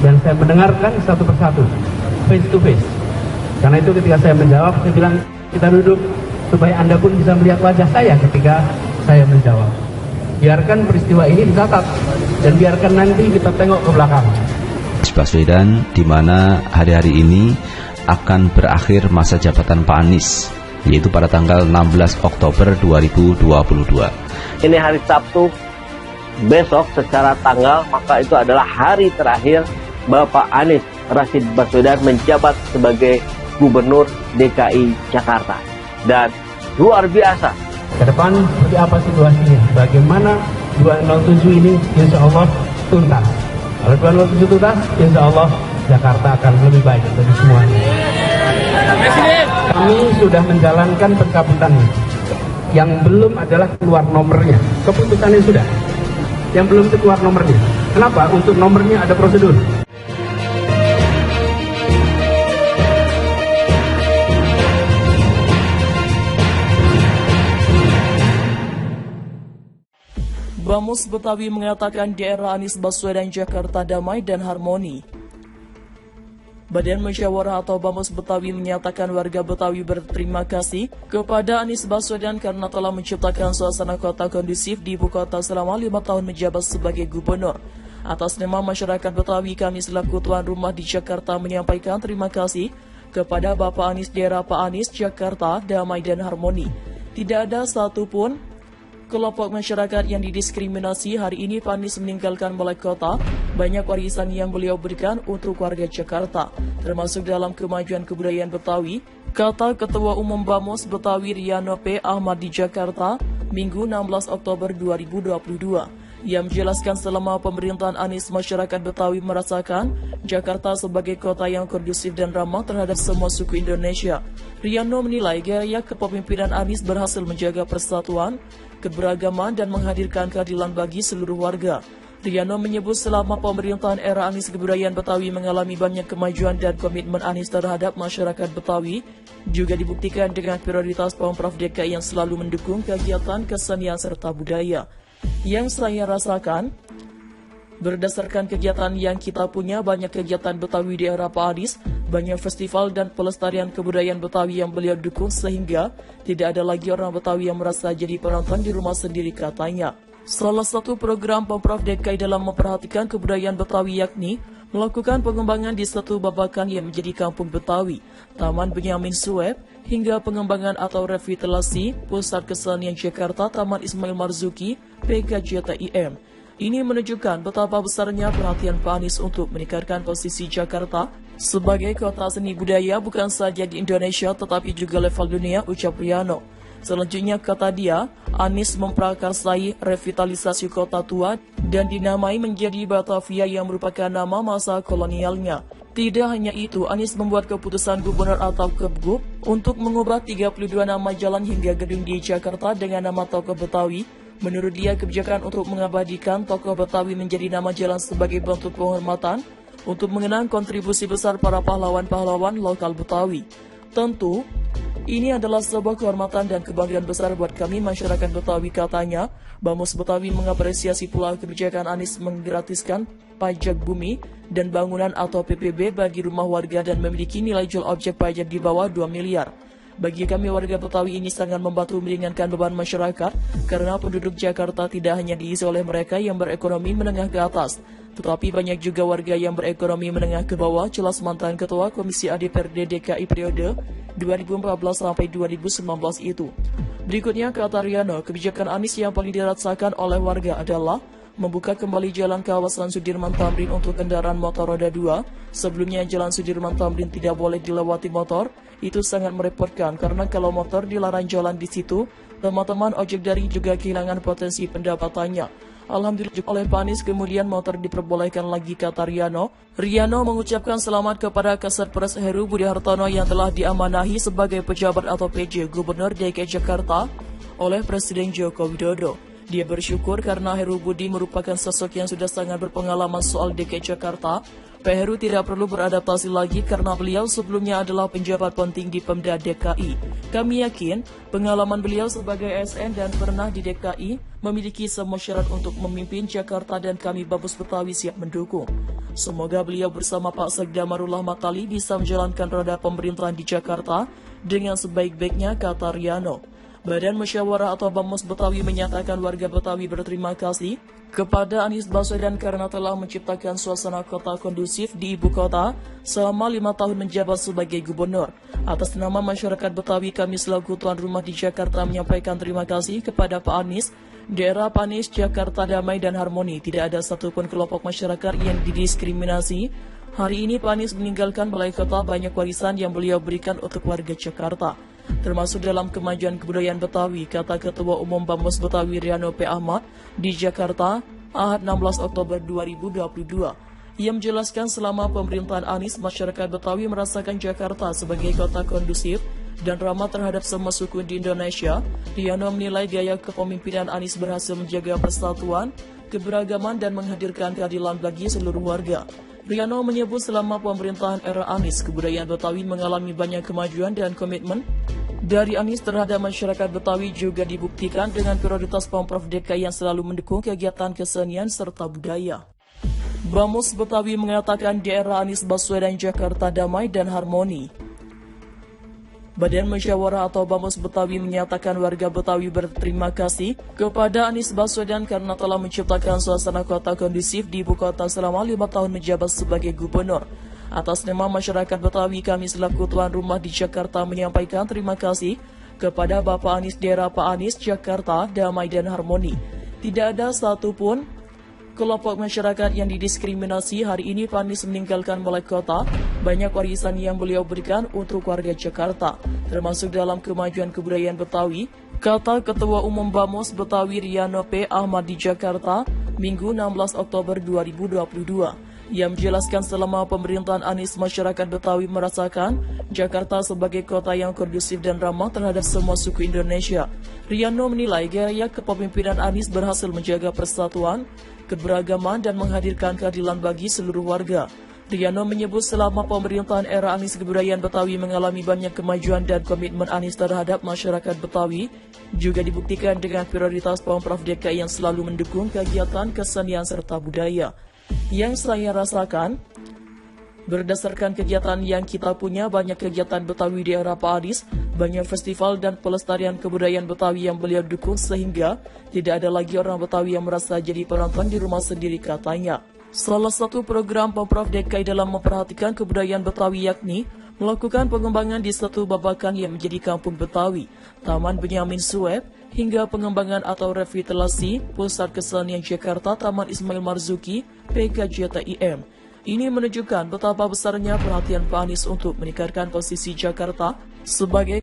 dan saya mendengarkan satu persatu, face to face. Karena itu ketika saya menjawab, saya bilang kita duduk supaya Anda pun bisa melihat wajah saya ketika saya menjawab. Biarkan peristiwa ini dicatat dan biarkan nanti kita tengok ke belakang. Baswedan, di mana hari-hari ini akan berakhir masa jabatan Pak Anies, yaitu pada tanggal 16 Oktober 2022. Ini hari Sabtu, besok secara tanggal, maka itu adalah hari terakhir Bapak Anies Rashid Baswedan menjabat sebagai Gubernur DKI Jakarta. Dan luar biasa. Ke depan seperti apa situasinya? Bagaimana 207 ini insya Allah tuntas. Kalau 207 tuntas, insya Allah Jakarta akan lebih baik bagi semuanya. Kami sudah menjalankan pencabutannya. Yang belum adalah keluar nomornya. Keputusannya sudah. Yang belum keluar nomornya. Kenapa? Untuk nomornya ada prosedur. Bamus Betawi mengatakan di era Anies Baswedan Jakarta damai dan harmoni. Badan Musyawarah atau Bamus Betawi menyatakan warga Betawi berterima kasih kepada Anies Baswedan karena telah menciptakan suasana kota kondusif di ibu kota selama 5 tahun menjabat sebagai gubernur. Atas nama masyarakat Betawi, kami selaku tuan rumah di Jakarta menyampaikan terima kasih kepada Bapak Anies di era Pak Anies Jakarta damai dan harmoni. Tidak ada satupun kelompok masyarakat yang didiskriminasi. Hari ini Pak Anies meninggalkan balai kota, banyak warisan yang beliau berikan untuk warga Jakarta, termasuk dalam kemajuan kebudayaan Betawi, kata Ketua Umum Bamus Betawi Riano P. Ahmad di Jakarta, Minggu 16 Oktober 2022. Ia menjelaskan selama pemerintahan Anies, masyarakat Betawi merasakan Jakarta sebagai kota yang kondusif dan ramah terhadap semua suku Indonesia. Riano menilai gaya kepemimpinan Anies berhasil menjaga persatuan, keberagaman, dan menghadirkan keadilan bagi seluruh warga. Riano menyebut selama pemerintahan era Anies, kebudayaan Betawi mengalami banyak kemajuan dan komitmen Anies terhadap masyarakat Betawi juga dibuktikan dengan prioritas Pemprov DKI yang selalu mendukung kegiatan kesenian serta budaya. Yang saya rasakan, berdasarkan kegiatan yang kita punya, banyak kegiatan Betawi di era Pak Anies, banyak festival dan pelestarian kebudayaan Betawi yang beliau dukung sehingga tidak ada lagi orang Betawi yang merasa jadi penonton di rumah sendiri, katanya. Salah satu program Pemprov DKI dalam memperhatikan kebudayaan Betawi yakni melakukan pengembangan di satu babakan yang menjadi Kampung Betawi, Taman Benyamin Sueb, hingga pengembangan atau revitalisasi Pusat Kesenian Jakarta Taman Ismail Marzuki PKJTIM. Ini menunjukkan betapa besarnya perhatian Pak Anies untuk meningkatkan posisi Jakarta sebagai kota seni budaya bukan saja di Indonesia tetapi juga level dunia, ucap Riano. Selanjutnya, kata dia, Anies memprakarsai revitalisasi kota tua dan dinamai menjadi Batavia yang merupakan nama masa kolonialnya. Tidak hanya itu, Anies membuat keputusan gubernur atau Kebgub untuk mengubah 32 nama jalan hingga gedung di Jakarta dengan nama tokoh Betawi. Menurut dia, kebijakan untuk mengabadikan tokoh Betawi menjadi nama jalan sebagai bentuk penghormatan untuk mengenang kontribusi besar para pahlawan-pahlawan lokal Betawi. Tentu, ini adalah sebuah kehormatan dan kebanggaan besar buat kami masyarakat Betawi, katanya. Bamus Betawi mengapresiasi pula kebijakan Anies menggratiskan pajak bumi dan bangunan atau PPB bagi rumah warga dan memiliki nilai jual objek pajak di bawah 2 miliar. Bagi kami warga Betawi, ini sangat membantu meringankan beban masyarakat karena penduduk Jakarta tidak hanya diisi oleh mereka yang berekonomi menengah ke atas, tetapi banyak juga warga yang berekonomi menengah ke bawah, jelas mantan Ketua Komisi DPRD DKI periode 2014-2019 itu. Berikutnya, kata Riano, kebijakan Anies yang paling dirasakan oleh warga adalah membuka kembali jalan kawasan Sudirman Tamrin untuk kendaraan motor roda 2. Sebelumnya jalan Sudirman Tamrin tidak boleh dilewati motor. Itu sangat merepotkan karena kalau motor dilarang jalan di situ, teman-teman ojek daring juga kehilangan potensi pendapatannya. Alhamdulillah oleh Pak Anies kemudian motor diperbolehkan lagi, kata Riano. Riano mengucapkan selamat kepada Kasat Pres Heru Budi Hartono yang telah diamanahi sebagai pejabat atau PJ Gubernur DKI Jakarta oleh Presiden Joko Widodo. Dia bersyukur karena Heru Budi merupakan sosok yang sudah sangat berpengalaman soal DKI Jakarta, Pak Heru tidak perlu beradaptasi lagi karena beliau sebelumnya adalah penjabat penting di Pemda DKI. Kami yakin pengalaman beliau sebagai ASN dan pernah di DKI memiliki semua syarat untuk memimpin Jakarta dan kami Bamus Betawi siap mendukung. Semoga beliau bersama Pak Sekda Marullah Matali bisa menjalankan roda pemerintahan di Jakarta dengan sebaik-baiknya, kata Riano. Badan Musyawarah atau Bamus Betawi menyatakan warga Betawi berterima kasih kepada Anies Baswedan karena telah menciptakan suasana kota kondusif di ibu kota selama 5 tahun menjabat sebagai gubernur. Atas nama masyarakat Betawi, kami selaku tuan rumah di Jakarta menyampaikan terima kasih kepada Pak Anies. Daerah Pak Anies, Jakarta damai dan harmoni, tidak ada satupun kelompok masyarakat yang didiskriminasi. Hari ini Pak Anies meninggalkan balai kota banyak warisan yang beliau berikan untuk warga Jakarta, termasuk dalam kemajuan kebudayaan Betawi, kata Ketua Umum Bamus Betawi Riano P. Ahmad di Jakarta, Ahad 16 Oktober 2022. Ia menjelaskan selama pemerintahan Anies, masyarakat Betawi merasakan Jakarta sebagai kota kondusif dan ramah terhadap semua suku di Indonesia. Riano menilai gaya kepemimpinan Anies berhasil menjaga persatuan, keberagaman dan menghadirkan keadilan bagi seluruh warga. Riano menyebut selama pemerintahan era Anies, kebudayaan Betawi mengalami banyak kemajuan dan komitmen dari Anies terhadap masyarakat Betawi juga dibuktikan dengan prioritas Pemprov DKI yang selalu mendukung kegiatan kesenian serta budaya. Bamus Betawi mengatakan di era Anies Baswedan Jakarta damai dan harmoni. Badan Musyawarah atau Bamus Betawi menyatakan warga Betawi berterima kasih kepada Anies Baswedan karena telah menciptakan suasana kota kondusif di ibu kota selama 5 tahun menjabat sebagai gubernur. Atas nama masyarakat Betawi, kami selaku tuan rumah di Jakarta menyampaikan terima kasih kepada Bapak Anies, daerah Pak Anies, Jakarta damai dan harmoni. Tidak ada satupun kelompok masyarakat yang didiskriminasi. Hari ini Pak Anies meninggalkan balai kota banyak warisan yang beliau berikan untuk warga Jakarta, termasuk dalam kemajuan kebudayaan Betawi, kata Ketua Umum Bamus Betawi Riano P. Ahmad di Jakarta, Minggu 16 Oktober 2022. Ia menjelaskan selama pemerintahan Anies, masyarakat Betawi merasakan Jakarta sebagai kota yang kondusif dan ramah terhadap semua suku Indonesia. Riano menilai gaya kepemimpinan Anies berhasil menjaga persatuan, keberagaman dan menghadirkan keadilan bagi seluruh warga. Riano menyebut selama pemerintahan era Anies, kebudayaan Betawi mengalami banyak kemajuan dan komitmen Anies terhadap masyarakat Betawi juga dibuktikan dengan prioritas Pemprov DKI yang selalu mendukung kegiatan kesenian serta budaya. Yang saya rasakan, berdasarkan kegiatan yang kita punya, banyak kegiatan Betawi di era Pak Anies, banyak festival dan pelestarian kebudayaan Betawi yang beliau dukung sehingga tidak ada lagi orang Betawi yang merasa jadi penonton di rumah sendiri, katanya. Salah satu program Pemprov DKI dalam memperhatikan kebudayaan Betawi yakni melakukan pengembangan di satu babakan yang menjadi Kampung Betawi, Taman Benyamin Sueb, hingga pengembangan atau revitalisasi Pusat Kesenian Jakarta Taman Ismail Marzuki PKJTIM. Ini menunjukkan betapa besarnya perhatian Pak Anies untuk meningkatkan posisi Jakarta sebagai